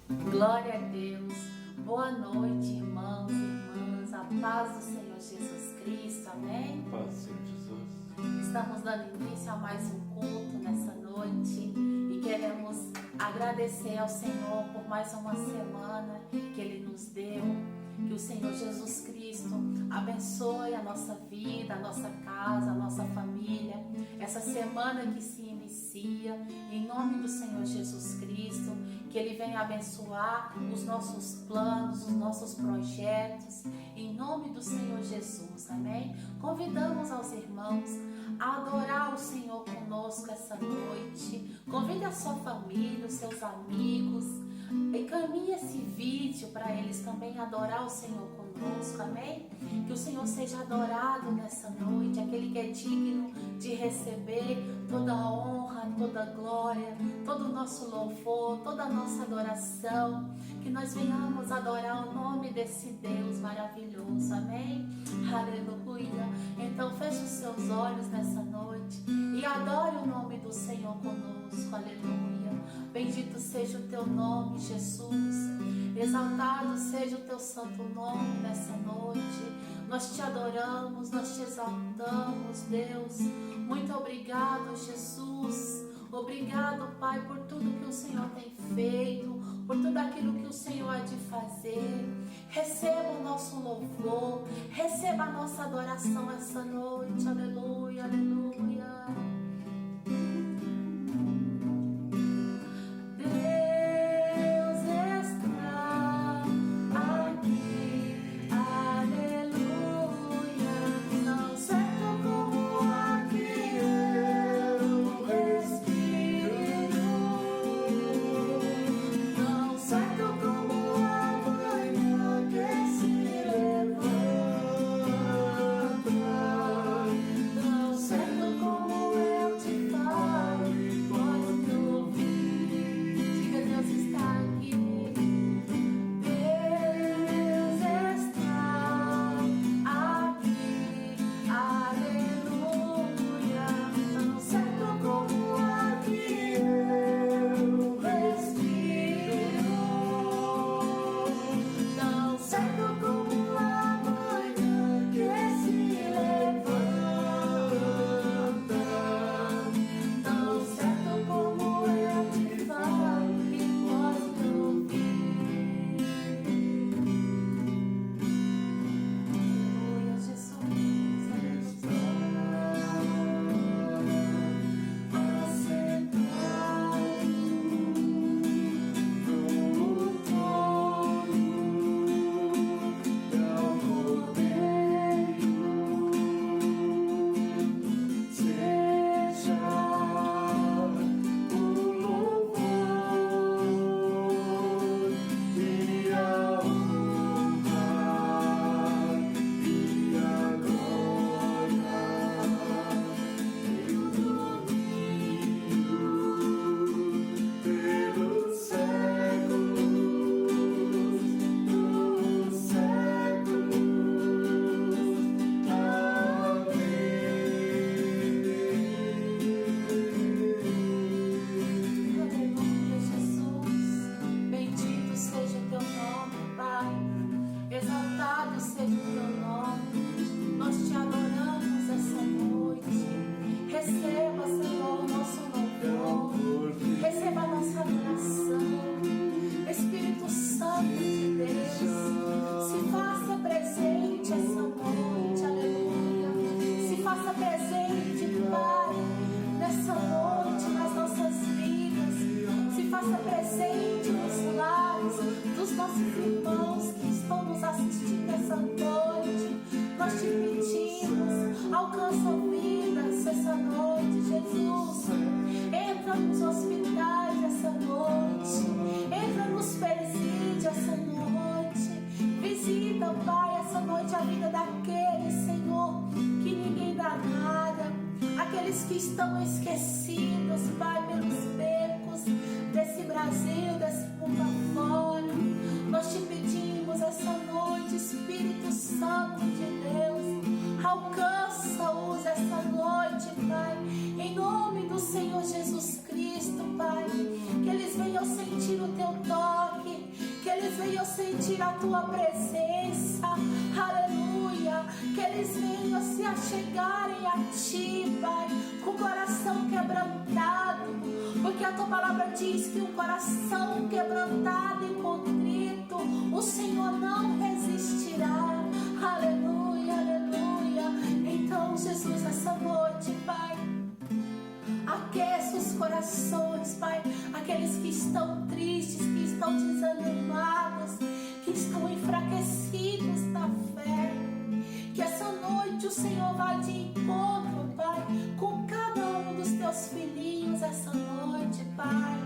Glória a Deus. Boa noite, irmãos e irmãs. A paz do Senhor Jesus Cristo. Amém? Paz do Senhor Jesus. Estamos dando início a mais um culto nessa noite e queremos agradecer ao Senhor por mais uma semana que Ele nos deu. Que o Senhor Jesus Cristo abençoe a nossa vida, a nossa casa, a nossa família. Essa semana que se inicia, em nome do Senhor Jesus Cristo, que Ele venha abençoar os nossos planos, os nossos projetos, em nome do Senhor Jesus, amém? Convidamos aos irmãos a adorar o Senhor conosco essa noite. Convide a sua família, os seus amigos. Encaminhe esse vídeo para eles também adorar o Senhor conosco, amém? Que o Senhor seja adorado nessa noite, aquele que é digno de receber toda a honra, toda a glória, todo o nosso louvor, toda a nossa adoração. Que nós venhamos adorar o nome desse Deus maravilhoso, amém? Aleluia! Então feche os seus olhos nessa noite e adore o nome do Senhor conosco, aleluia! Bendito seja o teu nome, Jesus. Exaltado seja o teu santo nome nessa noite. Nós te adoramos, nós te exaltamos, Deus. Muito obrigado, Jesus. Obrigado, Pai, por tudo que o Senhor tem feito, por tudo aquilo que o Senhor há de fazer. Receba o nosso louvor, receba a nossa adoração essa noite. Aleluia, aleluia. Que estão esquecidos, Pai, pelos becos desse Brasil, desse mundo afora. Nós te pedimos essa noite, Espírito Santo de Deus, alcança-os essa noite, Pai, em nome do Senhor Jesus Cristo, Pai, que eles venham sentir o teu toque, venham sentir a tua presença, aleluia, que eles venham se achegarem a ti, Pai, com o coração quebrantado, porque a tua palavra diz que o coração quebrantado e contrito, o Senhor não resistirá, aleluia, aleluia. Então, Jesus, essa noite, Pai, aqueça os corações, Pai, aqueles que estão tristes, que estão desanimados, que estão enfraquecidos na fé. Que essa noite o Senhor vá de encontro, Pai, com cada um dos teus filhinhos essa noite, Pai.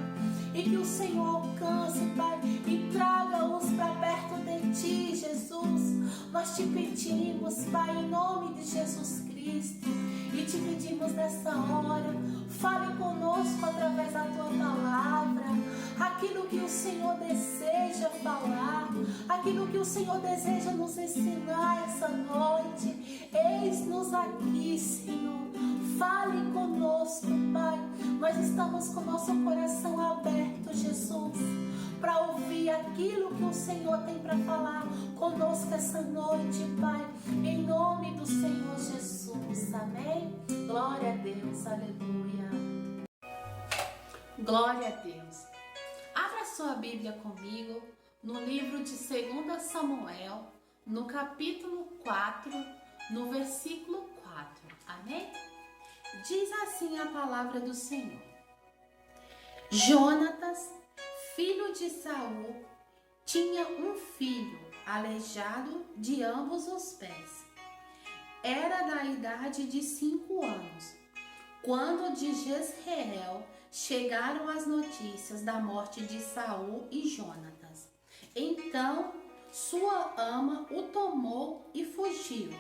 E que o Senhor alcance, Pai, e traga-os para perto de Ti, Jesus. Nós te pedimos, Pai, em nome de Jesus Cristo. E te pedimos nessa hora, fale conosco através da Tua palavra, aquilo que o Senhor deseja falar, aquilo que o Senhor deseja nos ensinar essa noite. Eis-nos aqui, Senhor, fale conosco, Pai. Nós estamos com nosso coração aberto, Jesus, para ouvir aquilo que o Senhor tem para falar conosco essa noite, Pai, em nome do Senhor Jesus, amém? Glória a Deus, aleluia. Glória a Deus. Abra sua Bíblia comigo no livro de 2 Samuel, no capítulo 4, no versículo 4, amém? Diz assim a palavra do Senhor: Jonatas, filho de Saul, tinha um filho aleijado de ambos os pés. Era da idade de 5 anos, quando de Jezreel chegaram as notícias da morte de Saul e Jonatas. Então sua ama o tomou e fugiu.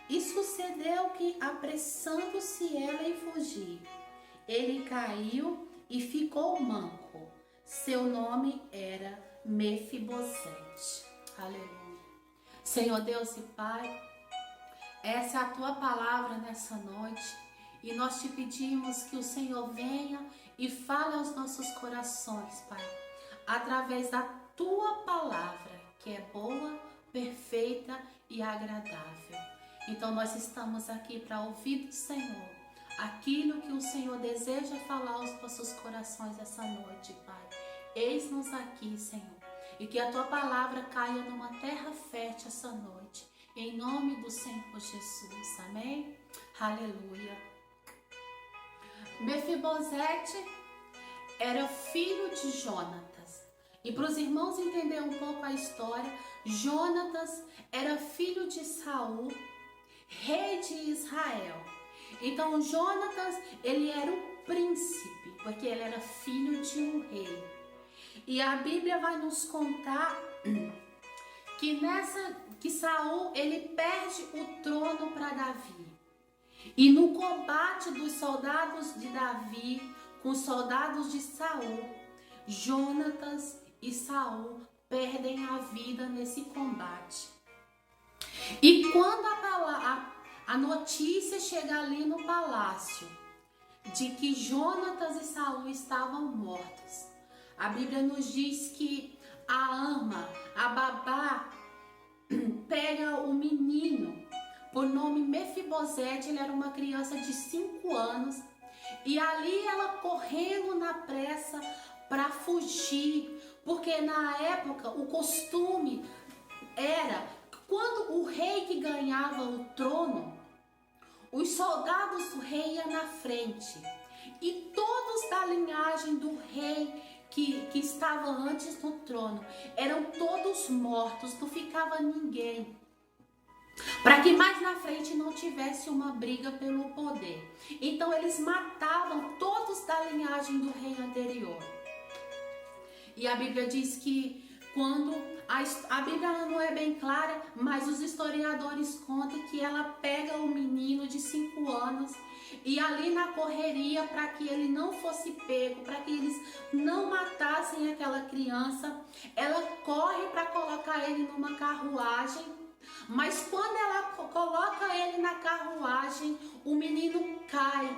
E sucedeu que, apressando-se ela em fugir, ele caiu e ficou manco. Seu nome era Mefibosete. Aleluia. Senhor Deus e Pai, essa é a Tua palavra nessa noite. E nós te pedimos que o Senhor venha e fale aos nossos corações, Pai, através da Tua palavra, que é boa, perfeita e agradável. Então nós estamos aqui para ouvir do Senhor aquilo que o Senhor deseja falar aos nossos corações essa noite, Pai. Eis-nos aqui, Senhor, e que a Tua palavra caia numa terra fértil essa noite, em nome do Senhor Jesus, amém? Aleluia. Mefibosete era filho de Jonatas. E para os irmãos entenderem um pouco a história, Jonatas era filho de Saul, rei de Israel. Então Jonatas, ele era o príncipe, porque ele era filho de um rei. E a Bíblia vai nos contar que Saul, ele perde o trono para Davi. E no combate dos soldados de Davi com os soldados de Saul, Jonatas e Saul perdem a vida nesse combate. E quando a notícia chega ali no palácio de que Jonatas e Saul estavam mortos, a Bíblia nos diz que a ama, a babá, pega o menino por nome Mefibosete. Ele era uma criança de 5 anos, e ali ela correndo na pressa para fugir, porque na época o costume era, quando o rei que ganhava o trono, os soldados do rei iam na frente, e todos da linhagem do rei que estava antes no trono eram todos mortos, não ficava ninguém, para que mais na frente não tivesse uma briga pelo poder. Então eles matavam todos da linhagem do rei anterior. E a Bíblia diz que quando a Bíblia não é bem clara, mas os historiadores contam que ela pega o menino de 5 anos e ali na correria, para que ele não fosse pego, para que eles não matassem aquela criança, ela corre para colocar ele numa carruagem. Mas quando ela coloca ele na carruagem, o menino cai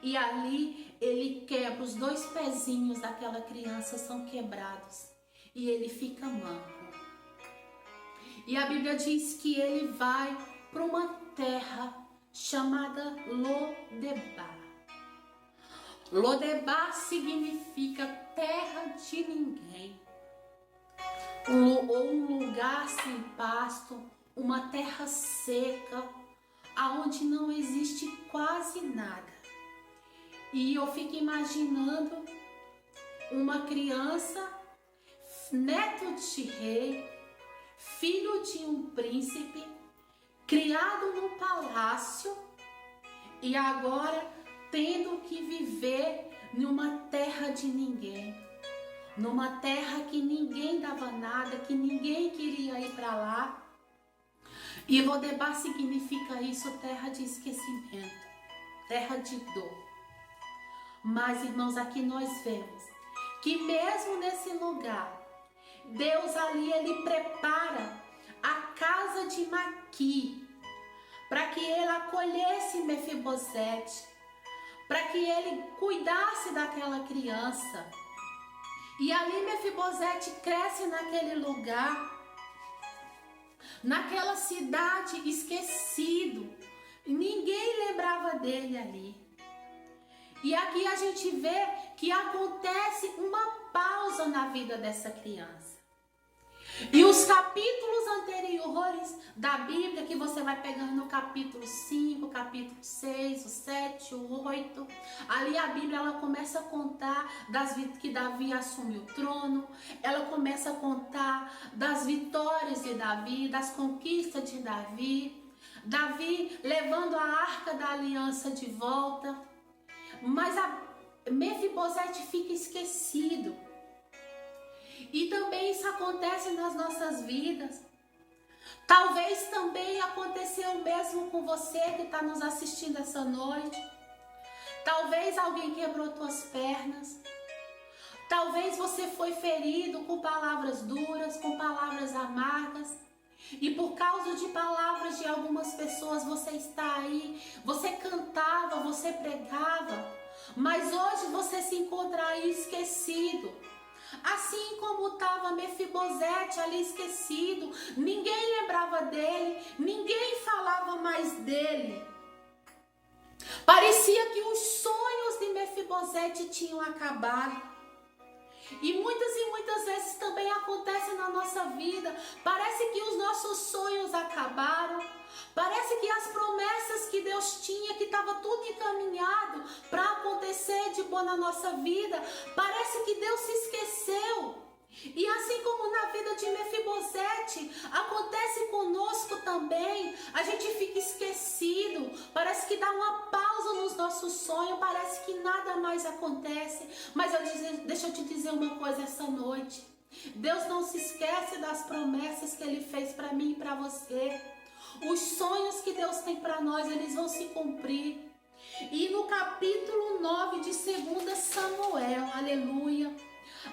e ali ele quebra, os 2 pezinhos daquela criança são quebrados. e ele fica manco. E a Bíblia diz que ele vai para uma terra chamada Lodebar. Lodebar significa terra de ninguém, ou um lugar sem pasto, uma terra seca, aonde não existe quase nada. E eu fico imaginando uma criança, neto de rei, filho de um príncipe, criado num palácio e agora tendo que viver numa terra de ninguém, numa terra que ninguém dava nada, que ninguém queria ir para lá. E Lodebar significa isso, terra de esquecimento, terra de dor. Mas, irmãos, aqui nós vemos que mesmo nesse lugar, Deus ali, ele prepara a casa de Maqui para que ele acolhesse Mefibosete, para que ele cuidasse daquela criança. E ali Mefibosete cresce naquele lugar, naquela cidade esquecido. Ninguém lembrava dele ali. E aqui a gente vê que acontece uma pausa na vida dessa criança. E os capítulos anteriores da Bíblia, que você vai pegando no capítulo 5, capítulo 6, o 7, o 8, ali a Bíblia ela começa a contar que Davi assume o trono, ela começa a contar das vitórias de Davi, das conquistas de Davi, Davi levando a arca da aliança de volta, mas Mefibosete fica esquecido. E também isso acontece nas nossas vidas. Talvez também aconteceu o mesmo com você que está nos assistindo essa noite. Talvez alguém quebrou tuas pernas. Talvez você foi ferido com palavras duras, com palavras amargas. E por causa de palavras de algumas pessoas você está aí. Você cantava, você pregava. Mas hoje você se encontra aí esquecido. Assim como estava Mefibosete ali esquecido, ninguém lembrava dele, ninguém falava mais dele. Parecia que os sonhos de Mefibosete tinham acabado. E muitas vezes também acontece na nossa vida. Parece que os nossos sonhos acabaram. Parece que as promessas que Deus tinha, que estava tudo encaminhado para acontecer de bom na nossa vida, parece que Deus se esqueceu. E assim como na vida de Mefibosete, acontece conosco também. A gente fica esquecido, parece que dá uma pausa nos nossos sonhos, parece que nada mais acontece. Mas deixa eu te dizer uma coisa essa noite. Deus não se esquece das promessas que Ele fez para mim e para você. Os sonhos que Deus tem para nós, eles vão se cumprir. E no capítulo 9 de 2 Samuel, aleluia,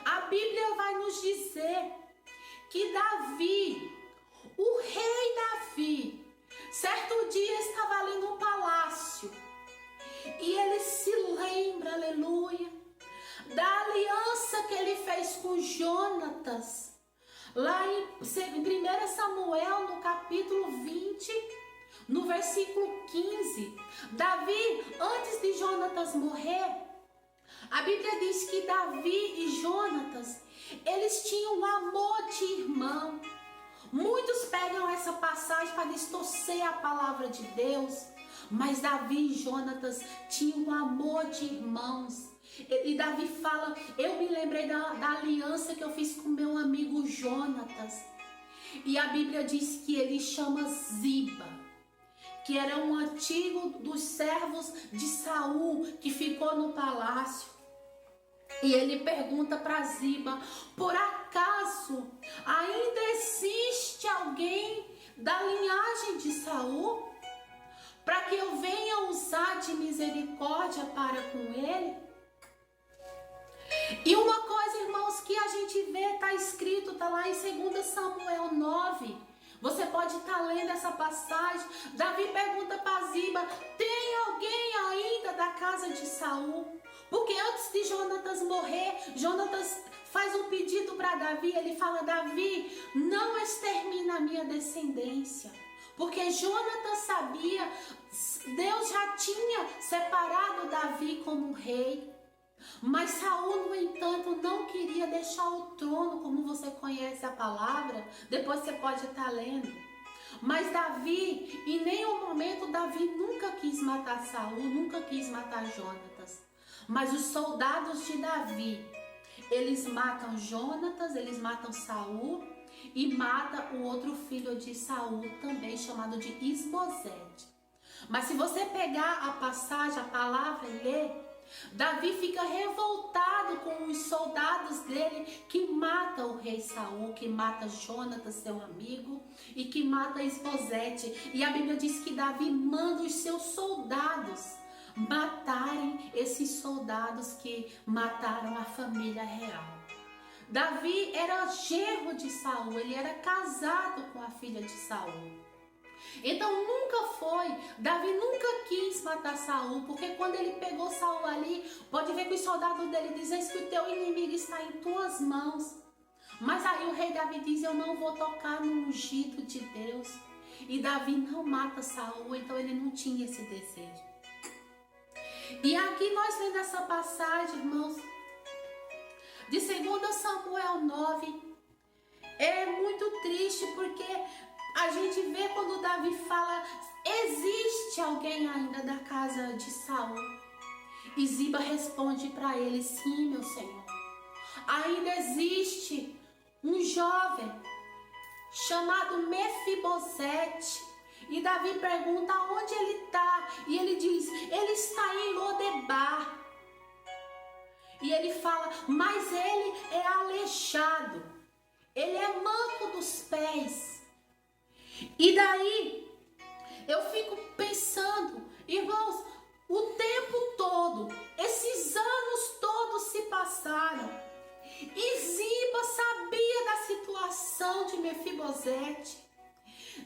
a Bíblia vai nos dizer que Davi, o rei Davi, certo dia estava ali no palácio e ele se lembra, aleluia, da aliança que ele fez com Jonatas. Lá em 1 Samuel, no capítulo 20, no versículo 15, Davi, antes de Jonatas morrer, a Bíblia diz que Davi e Jonatas, eles tinham um amor de irmão. Muitos pegam essa passagem para distorcer a palavra de Deus, mas Davi e Jonatas tinham um amor de irmãos. E Davi fala, eu me lembrei da aliança que eu fiz com meu amigo Jonatas. E a Bíblia diz que ele chama Ziba, que era um antigo dos servos de Saul, que ficou no palácio. E ele pergunta para Ziba, por acaso ainda existe alguém da linhagem de Saul? Para que eu venha usar de misericórdia para com ele? E uma coisa, irmãos, que a gente vê, está escrito, está lá em 2 Samuel 9. Você pode estar lendo essa passagem. Davi pergunta para Ziba, tem alguém ainda da casa de Saul? Porque antes de Jonatas morrer, Jonatas faz um pedido para Davi. Ele fala: Davi, não extermina a minha descendência. Porque Jonatas sabia, Deus já tinha separado Davi como rei. Mas Saul, no entanto, não queria deixar o trono, como você conhece a palavra. Depois você pode estar lendo. Mas Davi, em nenhum momento Davi nunca quis matar Saul, nunca quis matar Jonatas. Mas os soldados de Davi, eles matam Jonatas, eles matam Saul e matam o outro filho de Saul também, chamado de Isbosete. Mas se você pegar a passagem, a palavra e ler, Davi fica revoltado com os soldados dele que matam o rei Saul, que mata Jonatas, seu amigo, e que mata Isbosete. E a Bíblia diz que Davi manda os seus soldados matarem esses soldados que mataram a família real. Davi era genro de Saul, ele era casado com a filha de Saul. Então Davi nunca quis matar Saul, porque quando ele pegou Saul ali, pode ver que os soldados dele dizem que o teu inimigo está em tuas mãos. Mas aí o rei Davi diz: eu não vou tocar no ungido de Deus. E Davi não mata Saul, então ele não tinha esse desejo. E aqui nós lemos essa passagem, irmãos, de 2 Samuel 9, é muito triste, porque a gente vê quando Davi fala: existe alguém ainda da casa de Saul? E Ziba responde para ele: sim, meu senhor. Ainda existe um jovem chamado Mefibosete. E Davi pergunta onde ele está. E ele diz: ele está em Lodebar. E ele fala: mas ele é aleijado, ele é manco dos pés. E daí eu fico pensando, irmãos, o tempo todo, esses anos todos se passaram, e Ziba sabia da situação de Mefibosete.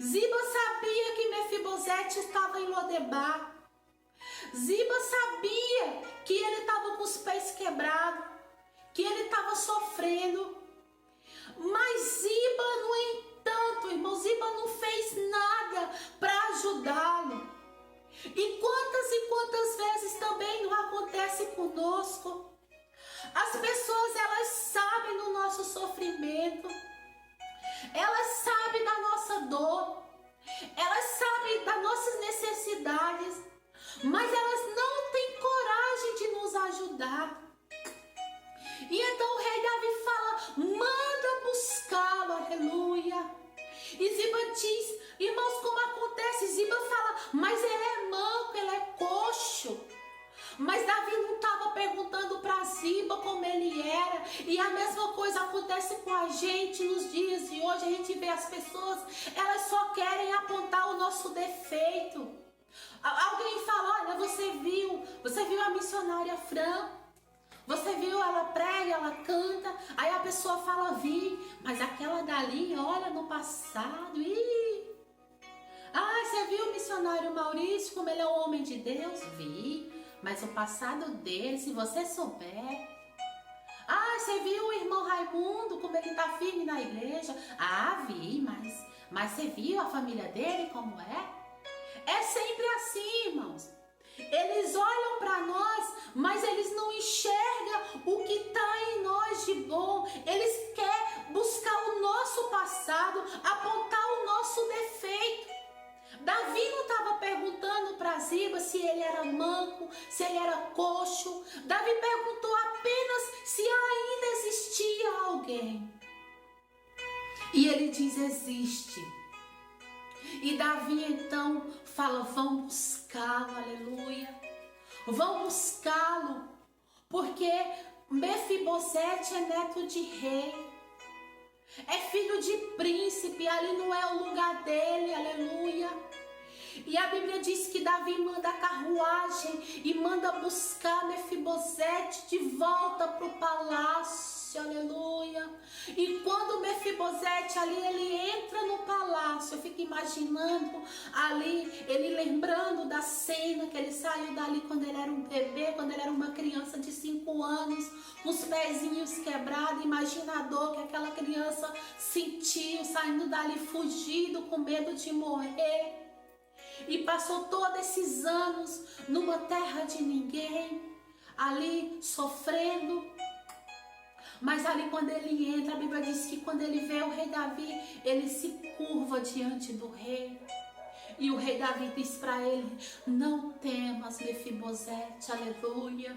Ziba sabia que Mefibosete estava em Lodebar. Ziba sabia que ele estava com os pés quebrados, que ele estava sofrendo. Mas Ziba, no entanto, irmão, Ziba não fez nada para ajudá-lo. E quantas vezes também não acontece conosco? As pessoas, elas sabem do nosso sofrimento, elas sabem da nossa dor, elas sabem das nossas necessidades, mas elas não têm coragem de nos ajudar. E então o rei Davi fala: manda buscá-lo, aleluia. E Ziba diz, irmãos, como acontece? Ziba fala: mas ele é manco, ele é coxo. Mas Davi não estava perguntando para Ziba como ele era. E a mesma coisa acontece com a gente nos dias de hoje. A gente vê as pessoas, elas só querem apontar o nosso defeito. Alguém fala: olha, você viu a missionária Fran? Você viu, ela prega, ela canta. Aí a pessoa fala: vi, mas aquela galinha, olha, no passado, você viu o missionário Maurício, como ele é um homem de Deus? Vi, mas o passado dele, se você souber. Você viu o irmão Raimundo, como ele está firme na igreja? Vi, mas você viu a família dele, como é? É sempre assim, irmãos. Eles olham para nós, mas eles não enxergam o que está em nós de bom. Eles querem buscar o nosso passado, apontar o nosso defeito. Davi não estava perguntando para Ziba se ele era manco, se ele era coxo. Davi perguntou apenas se ainda existia alguém. E ele diz: existe. E Davi então fala: vão buscá-lo, aleluia. Vão buscá-lo, porque Mefibosete é neto de rei, é filho de príncipe, ali não é o lugar dele, aleluia. E a Bíblia diz que Davi manda a carruagem e manda buscar Mefibosete de volta para o palácio, aleluia. E quando quando Mefibosete ali, ele entra no palácio, eu fico imaginando ali, ele lembrando da cena que ele saiu dali quando ele era um bebê, quando ele era uma criança de 5 anos, com os pezinhos quebrados. Imagina a dor que aquela criança sentiu, saindo dali fugido, com medo de morrer. E passou todos esses anos numa terra de ninguém, ali sofrendo. Mas ali quando ele entra, a Bíblia diz que quando ele vê o rei Davi, ele se curva diante do rei. E o rei Davi diz para ele: não temas, Mefibosete, aleluia.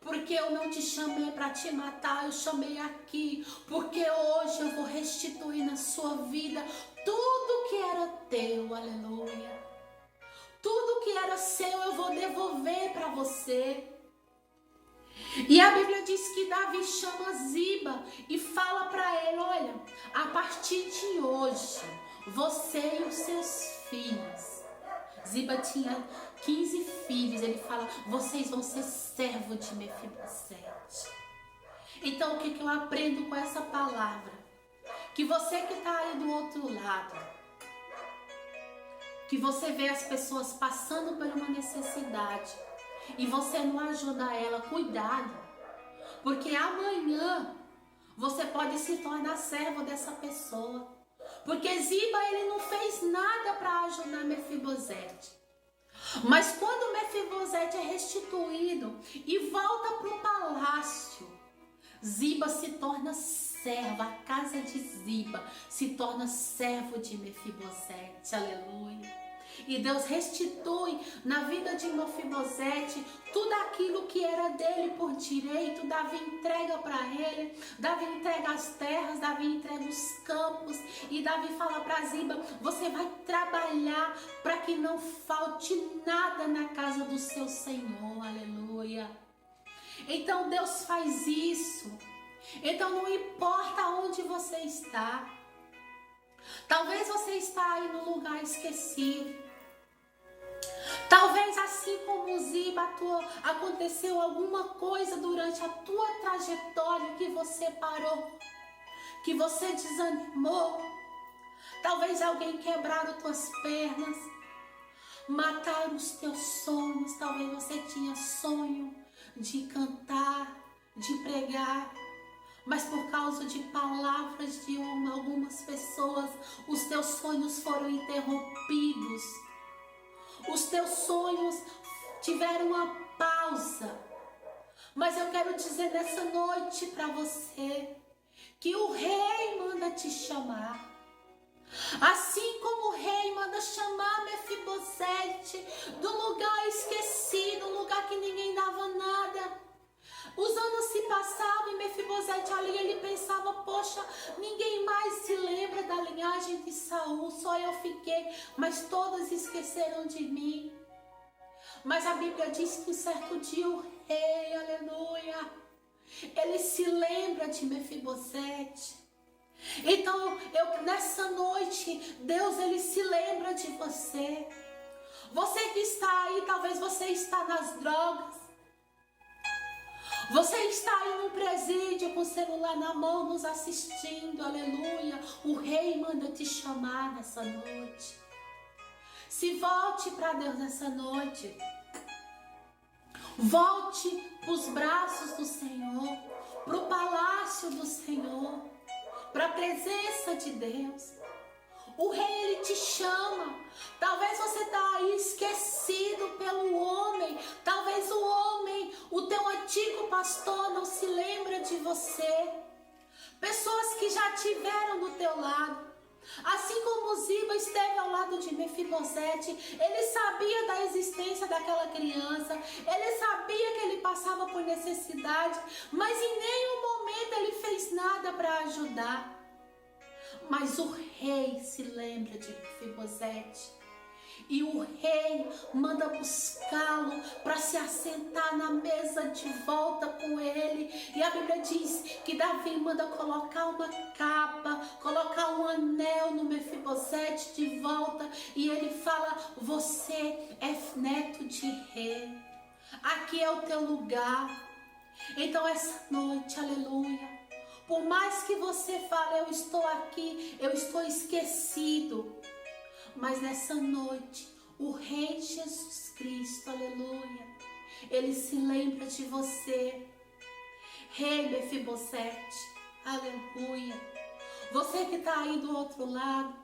Porque eu não te chamei para te matar, eu chamei aqui, porque hoje eu vou restituir na sua vida tudo que era teu, aleluia. Tudo que era seu eu vou devolver para você. E a Bíblia diz que Davi chama Ziba e fala para ele: olha, a partir de hoje, você e os seus filhos. Ziba tinha 15 filhos, ele fala: vocês vão ser servo de Mefibosete. Então o que eu aprendo com essa palavra? Que você que está aí do outro lado, que você vê as pessoas passando por uma necessidade e você não ajuda ela, cuidado, porque amanhã você pode se tornar servo dessa pessoa. Porque Ziba, ele não fez nada para ajudar Mefibosete. Mas quando Mefibosete é restituído e volta para o palácio, Ziba se torna servo, a casa de Ziba se torna servo de Mefibosete, aleluia. E Deus restitui na vida de Mefibosete tudo aquilo que era dele por direito. Davi entrega para ele, Davi entrega as terras, Davi entrega os campos. E Davi fala para Ziba: você vai trabalhar para que não falte nada na casa do seu Senhor, aleluia. Então Deus faz isso. Então não importa onde você está. Talvez você está aí no lugar esquecido. Talvez assim como Ziba, aconteceu alguma coisa durante a tua trajetória que você parou, que você desanimou. Talvez alguém quebraram tuas pernas, mataram os teus sonhos. Talvez você tinha sonho de cantar, de pregar, mas por causa de palavras de algumas pessoas, os teus sonhos foram interrompidos. Os teus sonhos tiveram uma pausa. Mas eu quero dizer nessa noite para você que o rei manda te chamar. Assim como o rei manda chamar Mefibosete do lugar esquecido, um lugar que ninguém dava nada. Os anos se passavam e Mefibosete ali, ele pensava: poxa, ninguém mais se lembra da linhagem de Saul, só eu fiquei, mas todos esqueceram de mim. Mas a Bíblia diz que um certo dia o rei, aleluia, ele se lembra de Mefibosete. Então, nessa noite, Deus, ele se lembra de você. Você que está aí, talvez você está nas drogas. Você está aí no presídio com o celular na mão nos assistindo, aleluia. O rei manda te chamar nessa noite. Se volte para Deus nessa noite. Volte para os braços do Senhor, para o palácio do Senhor, para a presença de Deus. O rei, ele te chama. Talvez você está aí esquecido pelo homem. Talvez o homem, o teu antigo pastor, não se lembra de você. Pessoas que já tiveram do teu lado. Assim como Ziba esteve ao lado de Mefibosete, ele sabia da existência daquela criança, ele sabia que ele passava por necessidade, mas em nenhum momento ele fez nada para ajudar. Mas o rei se lembra de Mefibosete. E o rei manda buscá-lo para se assentar na mesa de volta com ele. E a Bíblia diz que Davi manda colocar uma capa, colocar um anel no Mefibosete de volta. E ele fala: você é neto de rei. Aqui é o teu lugar. Então essa noite, aleluia, Por mais que você fale, eu estou aqui, eu estou esquecido. Mas nessa noite, o Rei Jesus Cristo, aleluia, Ele se lembra de você. Rei Mefibosete, aleluia. Você que está aí do outro lado,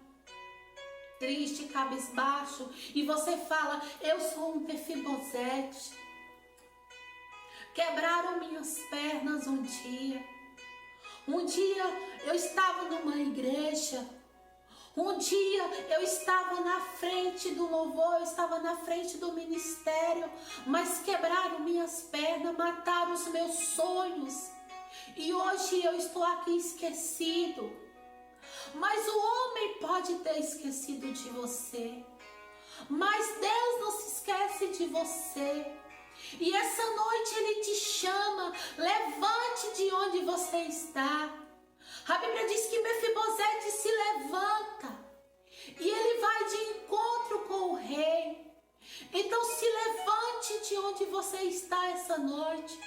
triste, cabisbaixo, e você fala, eu sou um Mefibosete. Quebraram minhas pernas um dia. Um dia eu estava numa igreja. Um dia eu estava na frente do louvor, eu estava na frente do ministério, mas quebraram minhas pernas, mataram os meus sonhos. E hoje eu estou aqui esquecido. Mas o homem pode ter esquecido de você. Mas Deus não se esquece de você. E essa noite Ele te chama, levante de onde você está. A Bíblia diz que Mefibosete se levanta e ele vai de encontro com o rei. Então se levante de onde você está essa noite.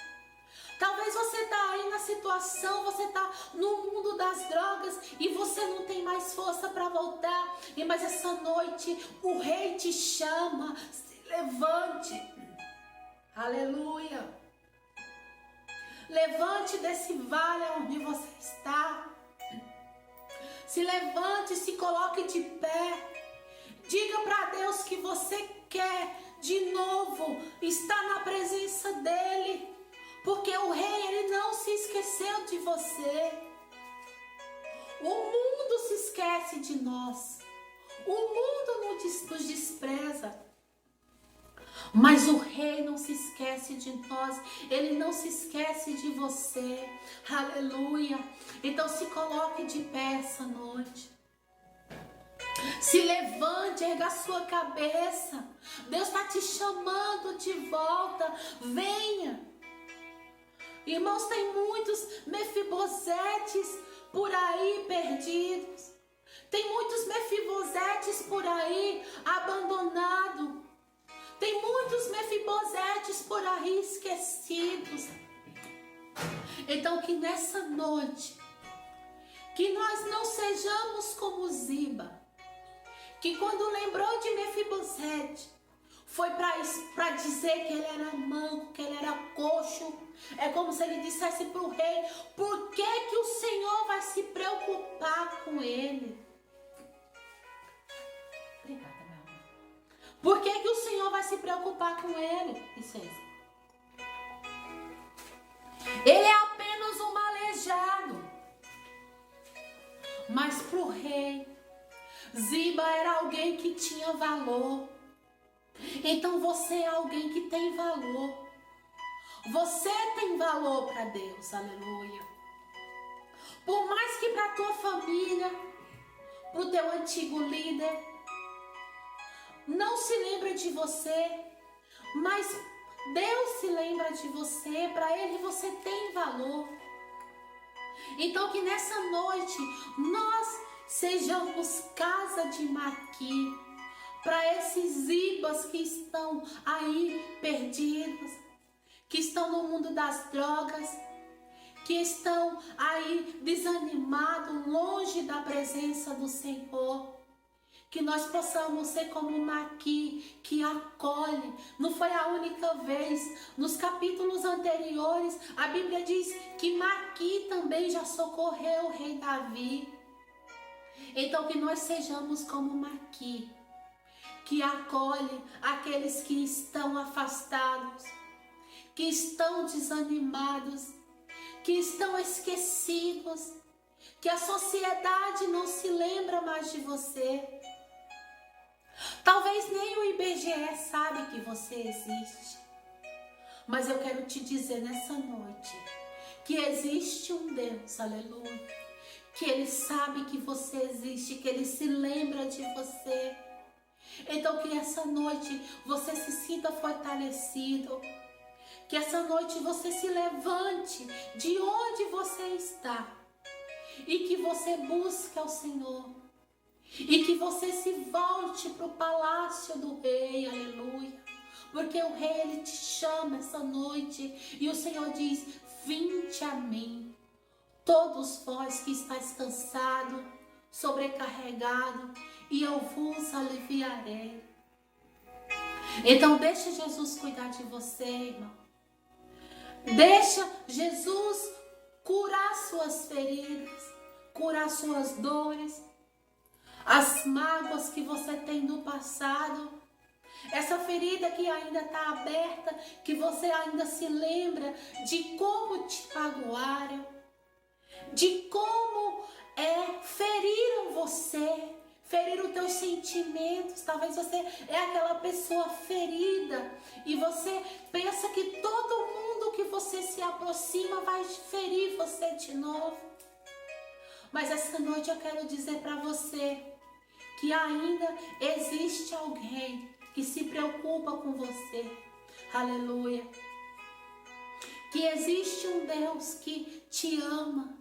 Talvez você está aí na situação, você está no mundo das drogas e você não tem mais força para voltar. Mas essa noite o rei te chama, se levante. Aleluia. Levante desse vale onde você está. Se levante, se coloque de pé. Diga para Deus que você quer de novo estar na presença dEle. Porque o rei, ele não se esqueceu de você. O mundo se esquece de nós. O mundo nos despreza. Mas o rei não se esquece de nós, ele não se esquece de você, aleluia. Então se coloque de pé essa noite, se levante, erga a sua cabeça, Deus está te chamando de volta, venha. Irmãos, tem muitos Mefibosetes por aí perdidos, tem muitos Mefibosetes por aí abandonados. Tem muitos Mefibosetes por aí esquecidos. Então que nessa noite, que nós não sejamos como Ziba, que quando lembrou de Mefibosete, foi para dizer que ele era manco, que ele era coxo. É como se ele dissesse para o rei, por que que o Senhor vai se preocupar com ele? Obrigada. Por que que o Senhor vai se preocupar com ele? Licença. Ele é apenas um aleijado. Mas para o rei, Ziba era alguém que tinha valor. Então você é alguém que tem valor. Você tem valor para Deus, aleluia. Por mais que para a tua família, para o teu antigo líder, não se lembra de você, mas Deus se lembra de você, para Ele você tem valor. Então que nessa noite nós sejamos casa de Maqui, para esses Zibas que estão aí perdidos, que estão no mundo das drogas, que estão aí desanimados, longe da presença do Senhor. Que nós possamos ser como Maqui, que acolhe. Não foi a única vez. Nos capítulos anteriores, a Bíblia diz que Maqui também já socorreu o rei Davi. Então que nós sejamos como Maqui, que acolhe aqueles que estão afastados, que estão desanimados, que estão esquecidos, que a sociedade não se lembra mais de você. Talvez nem o IBGE sabe que você existe. Mas eu quero te dizer nessa noite que existe um Deus, aleluia, que Ele sabe que você existe, que Ele se lembra de você. Então que essa noite você se sinta fortalecido, que essa noite você se levante de onde você está e que você busque ao Senhor. E que você se volte para o palácio do rei, aleluia. Porque o rei, ele te chama essa noite. E o Senhor diz, vinde a mim, todos vós que estáis cansados, sobrecarregados, e eu vos aliviarei. Então deixa Jesus cuidar de você, irmão. Deixa Jesus curar suas feridas, curar suas dores, as mágoas que você tem no passado, essa ferida que ainda está aberta, que você ainda se lembra de como te magoaram, de como feriram você, feriram os teus sentimentos. Talvez você é aquela pessoa ferida e você pensa que todo mundo que você se aproxima vai ferir você de novo. Mas essa noite eu quero dizer para você que ainda existe alguém que se preocupa com você. Aleluia. Que existe um Deus que te ama.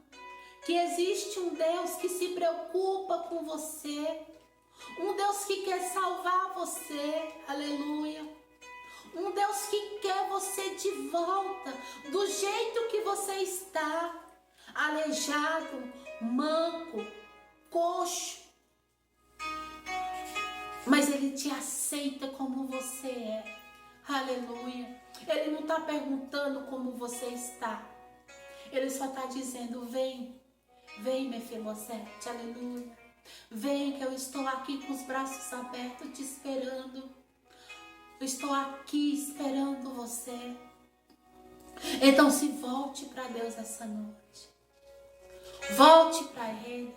Que existe um Deus que se preocupa com você. Um Deus que quer salvar você. Aleluia. Um Deus que quer você de volta, do jeito que você está. Aleijado, manco, coxo. Mas Ele te aceita como você é. Aleluia. Ele não está perguntando como você está. Ele só está dizendo, vem. Vem, Mefibosete, aleluia. Vem que eu estou aqui com os braços abertos te esperando. Eu estou aqui esperando você. Então se volte para Deus essa noite. Volte para Ele.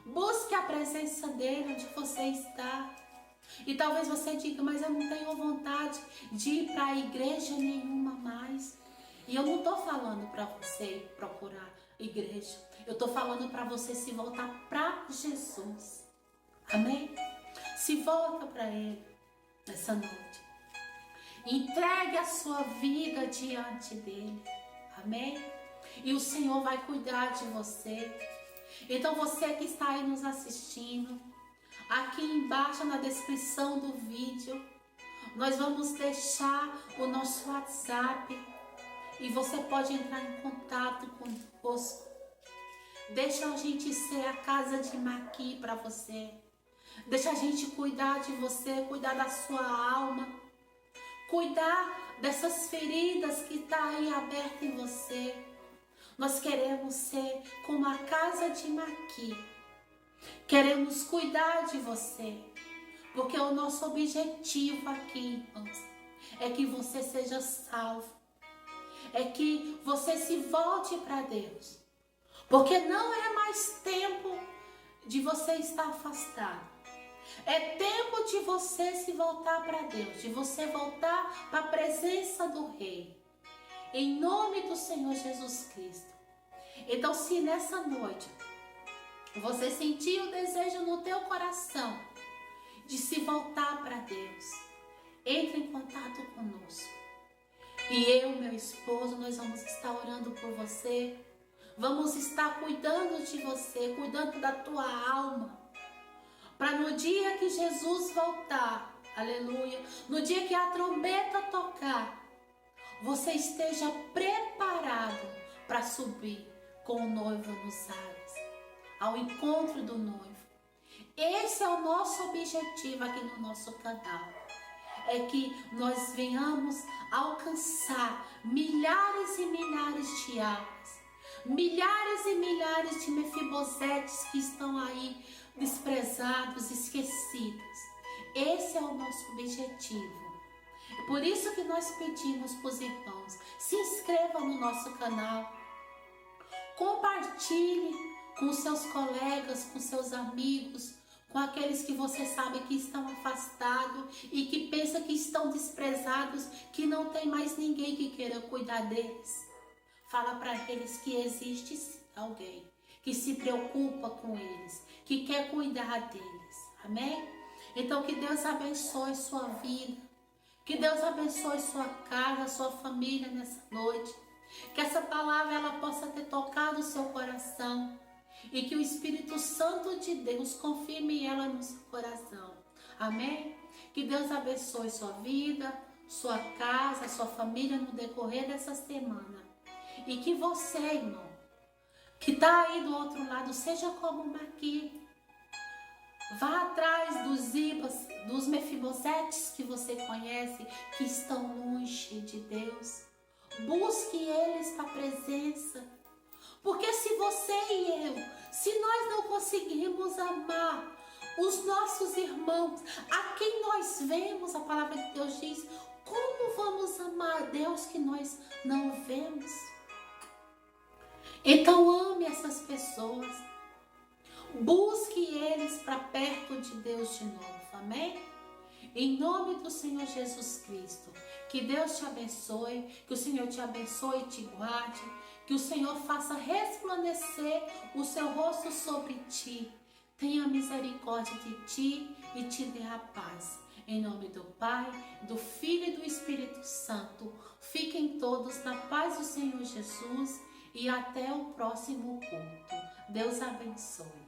Busque a presença dEle onde você está. E talvez você diga, mas eu não tenho vontade de ir para a igreja nenhuma mais. E eu não estou falando para você procurar igreja. Eu estou falando para você se voltar para Jesus. Amém? Se volta para Ele nessa noite. Entregue a sua vida diante dEle. Amém? E o Senhor vai cuidar de você. Então você que está aí nos assistindo, aqui embaixo na descrição do vídeo, nós vamos deixar o nosso WhatsApp e você pode entrar em contato conosco. Deixa a gente ser a casa de Maqui para você. Deixa a gente cuidar de você, cuidar da sua alma, cuidar dessas feridas que estão aí abertas em você. Nós queremos ser como a casa de Maqui. Queremos cuidar de você, porque o nosso objetivo aqui, irmãos, é que você seja salvo, é que você se volte para Deus, porque não é mais tempo de você estar afastado, é tempo de você se voltar para Deus, de você voltar para a presença do Rei, em nome do Senhor Jesus Cristo. Então, se nessa noite você sentir o desejo no teu coração de se voltar para Deus, entre em contato conosco. E eu, meu esposo, nós vamos estar orando por você. Vamos estar cuidando de você, cuidando da tua alma. Para no dia que Jesus voltar, aleluia, no dia que a trombeta tocar, você esteja preparado para subir com o noivo nos ares, ao encontro do noivo. Esse é o nosso objetivo aqui no nosso canal. É que nós venhamos alcançar milhares e milhares de almas. Milhares e milhares de Mefibosetes que estão aí desprezados, esquecidos. Esse é o nosso objetivo. Por isso que nós pedimos para os irmãos, se inscrevam no nosso canal. Compartilhe com seus colegas, com seus amigos, com aqueles que você sabe que estão afastados e que pensam que estão desprezados, que não tem mais ninguém que queira cuidar deles. Fala para eles que existe alguém que se preocupa com eles, que quer cuidar deles. Amém? Então que Deus abençoe sua vida, que Deus abençoe sua casa, sua família nessa noite. Que essa palavra ela possa ter tocado o seu coração e que o Espírito Santo de Deus confirme ela no seu coração. Amém? Que Deus abençoe sua vida, sua casa, sua família no decorrer dessa semana. E que você, irmão, que está aí do outro lado, seja como Maqui. Vá atrás dos Ibas, dos Mefibosetes que você conhece, que estão longe de Deus. Busque eles para a presença. Porque se você e eu, se nós não conseguirmos amar os nossos irmãos, a quem nós vemos, a palavra de Deus diz, como vamos amar a Deus que nós não vemos? Então ame essas pessoas. Busque eles para perto de Deus de novo, amém? Em nome do Senhor Jesus Cristo, que Deus te abençoe, que o Senhor te abençoe e te guarde, que o Senhor faça resplandecer o seu rosto sobre ti, tenha misericórdia de ti e te dê a paz. Em nome do Pai, do Filho e do Espírito Santo, fiquem todos na paz do Senhor Jesus e até o próximo culto. Deus abençoe.